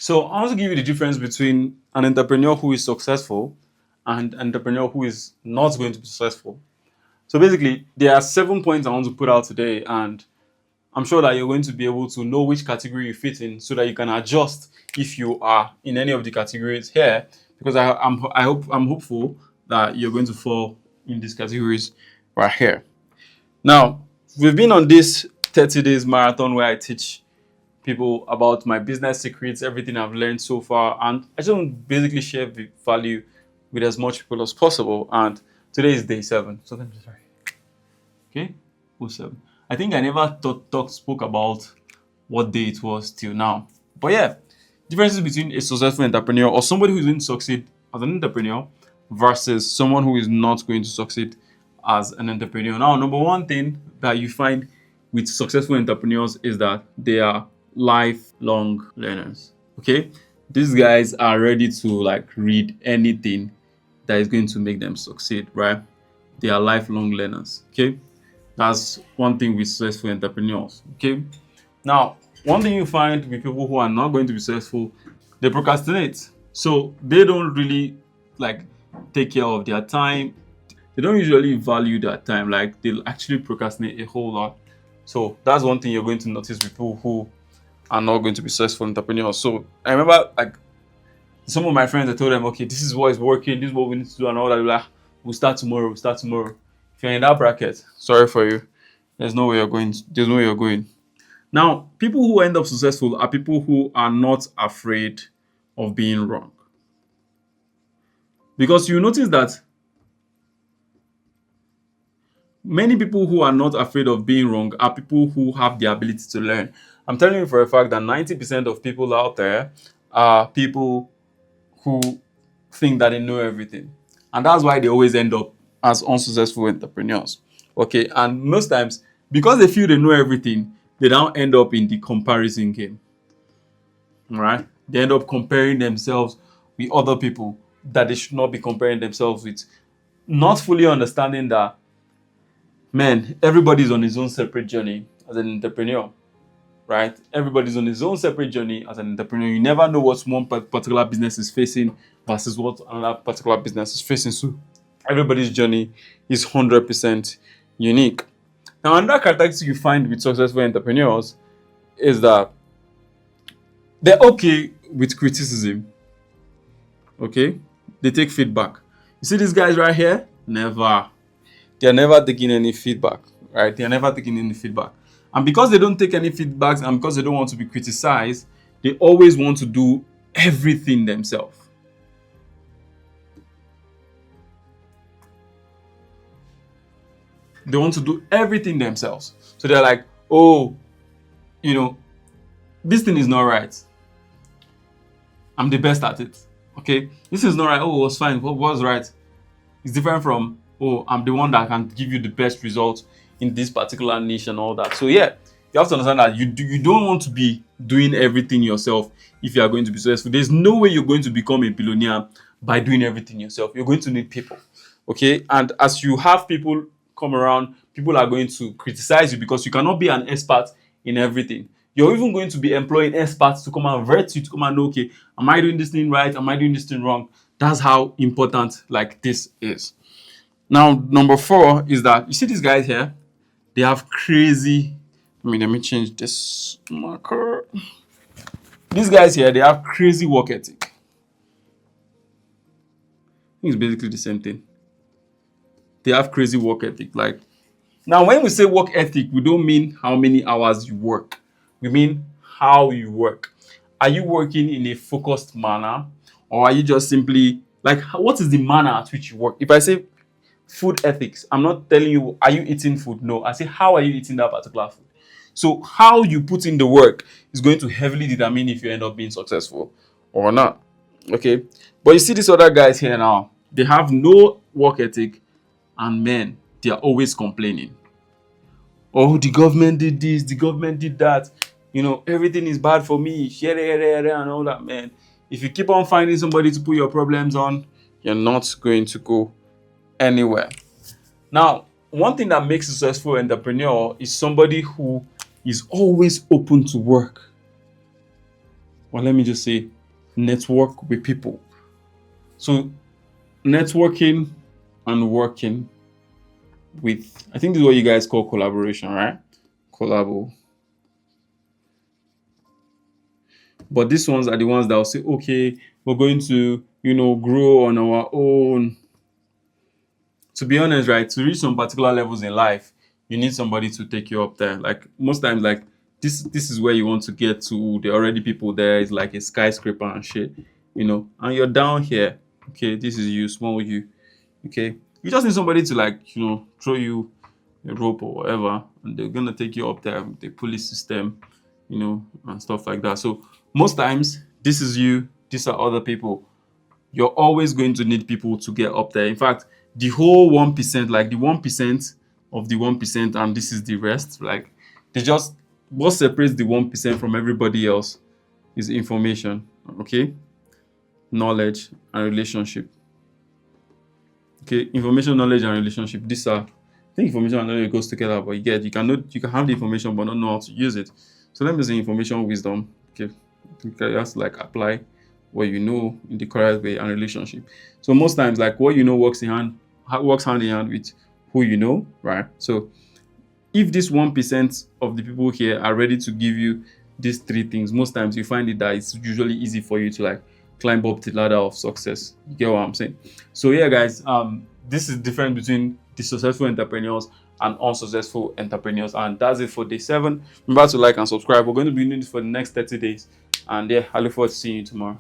So I want to give you the difference between an entrepreneur who is successful and an entrepreneur who is not going to be successful. So basically, there are 7 points I want to put out today, and I'm sure that you're going to be able to know which category you fit in so that you can adjust if you are in any of the categories here. Because I'm hopeful that you're going to fall in these categories right here. Now, we've been on this 30 days marathon where I teach people about my business secrets, everything I've learned so far, and I just want to basically share the value with as much people as possible. And today is day 7. So let me sorry. Okay, oh 7. I think I never spoke about what day it was till now. But yeah, differences between a successful entrepreneur or somebody who's going to succeed as an entrepreneur versus someone who is not going to succeed as an entrepreneur. Now, number one thing that you find with successful entrepreneurs is that they are lifelong learners. Okay, these guys are ready to like read anything that is going to make them succeed, right? They are lifelong learners. Okay, that's one thing with successful entrepreneurs. Okay, now one thing you find with people who are not going to be successful, they procrastinate. So they don't really like take care of their time. They don't usually value their time. Like they'll actually procrastinate a whole lot. So that's one thing you're going to notice with people who are not going to be successful entrepreneurs. So I remember like some of my friends, I told them, okay, this is what is working, this is what we need to do, and all that. Like, we'll start tomorrow. We'll start tomorrow. If you're in that bracket, sorry for you. There's no way you're going. There's no way you're going. Now, people who end up successful are people who are not afraid of being wrong. Because you notice that many people who are not afraid of being wrong are people who have the ability to learn. I'm telling you for a fact that 90% of people out there are people who think that they know everything. And that's why they always end up as unsuccessful entrepreneurs. Okay, and most times, because they feel they know everything, they don't end up in the comparison game. All right, they end up comparing themselves with other people that they should not be comparing themselves with, not fully understanding that, man, everybody's on his own separate journey as an entrepreneur, right? Everybody's on his own separate journey as an entrepreneur. You never know what one particular business is facing versus what another particular business is facing. So everybody's journey is 100% unique. Now, another characteristic you find with successful entrepreneurs is that they're okay with criticism. Okay? They take feedback. You see these guys right here? Never. They're never taking any feedback, right? They're never taking any feedback. And because they don't take any feedbacks and because they don't want to be criticized, they always want to do everything themselves. They want to do everything themselves. So they're like, oh, this thing is not right. I'm the best at it. Okay? This is not right. Oh, it was fine. What was right? It's different from, oh, I'm the one that can give you the best results in this particular niche and all that. So yeah, you have to understand that you don't want to be doing everything yourself if you are going to be successful. There's no way you're going to become a billionaire by doing everything yourself. You're going to need people. Okay? And as you have people come around, people are going to criticize you because you cannot be an expert in everything. You're even going to be employing experts to come and vet you, to come and know, okay, am I doing this thing right? Am I doing this thing wrong? That's how important like this is. Now, number 4 is that you see these guys here, they have crazy. Let me change this marker. These guys here, they have crazy work ethic. I think it's basically the same thing. They have crazy work ethic. Like, now, when we say work ethic, we don't mean how many hours you work. We mean how you work. Are you working in a focused manner, or are you just simply like, what is the manner at which you work? If I say food ethics, I'm not telling you, are you eating food? No, I say, how are you eating that particular food? So how you put in the work is going to heavily determine if you end up being successful or not. Okay, but you see these other guys here now, they have no work ethic, and men, they are always complaining. Oh, the government did this, the government did that. Everything is bad for me, and all that, man. If you keep on finding somebody to put your problems on, you're not going to go anywhere. Now, one thing that makes a successful entrepreneur is somebody who is always open to work. or let me just say, network with people. So networking and working with, I think this is what you guys call collaboration, right? Collabo. But these ones are the ones that will say, okay, we're going to, grow on our own. To be honest, right, to reach some particular levels in life, you need somebody to take you up there. Like most times, like this is where you want to get to. There are already people there. It's like a skyscraper and shit, and you're down here. Okay, this is you, small you. Okay, you just need somebody to like, throw you a rope or whatever, and they're gonna take you up there with the pulley system, and stuff like that. So most times, this is you. These are other people. You're always going to need people to get up there. In fact, the whole 1%, like the 1% of the 1%, and this is the rest, like they just, what separates the 1% from everybody else is information, okay? Knowledge and relationship. Okay, information, knowledge, and relationship. These are, I think information and knowledge goes together, but you can have the information but not know how to use it. So let me say information, wisdom. Okay, you have to like apply what you know in the correct way, and relationship. So most times, like what you know works hand in hand with who you know, right? So if this 1% of the people here are ready to give you these three things, most times you find it that it's usually easy for you to like climb up the ladder of success. You get what I'm saying? So yeah, guys, this is different between the successful entrepreneurs and unsuccessful entrepreneurs, and that's it for day 7. Remember to like and subscribe. We're going to be doing this for the next 30 days, and yeah, I look forward to seeing you tomorrow.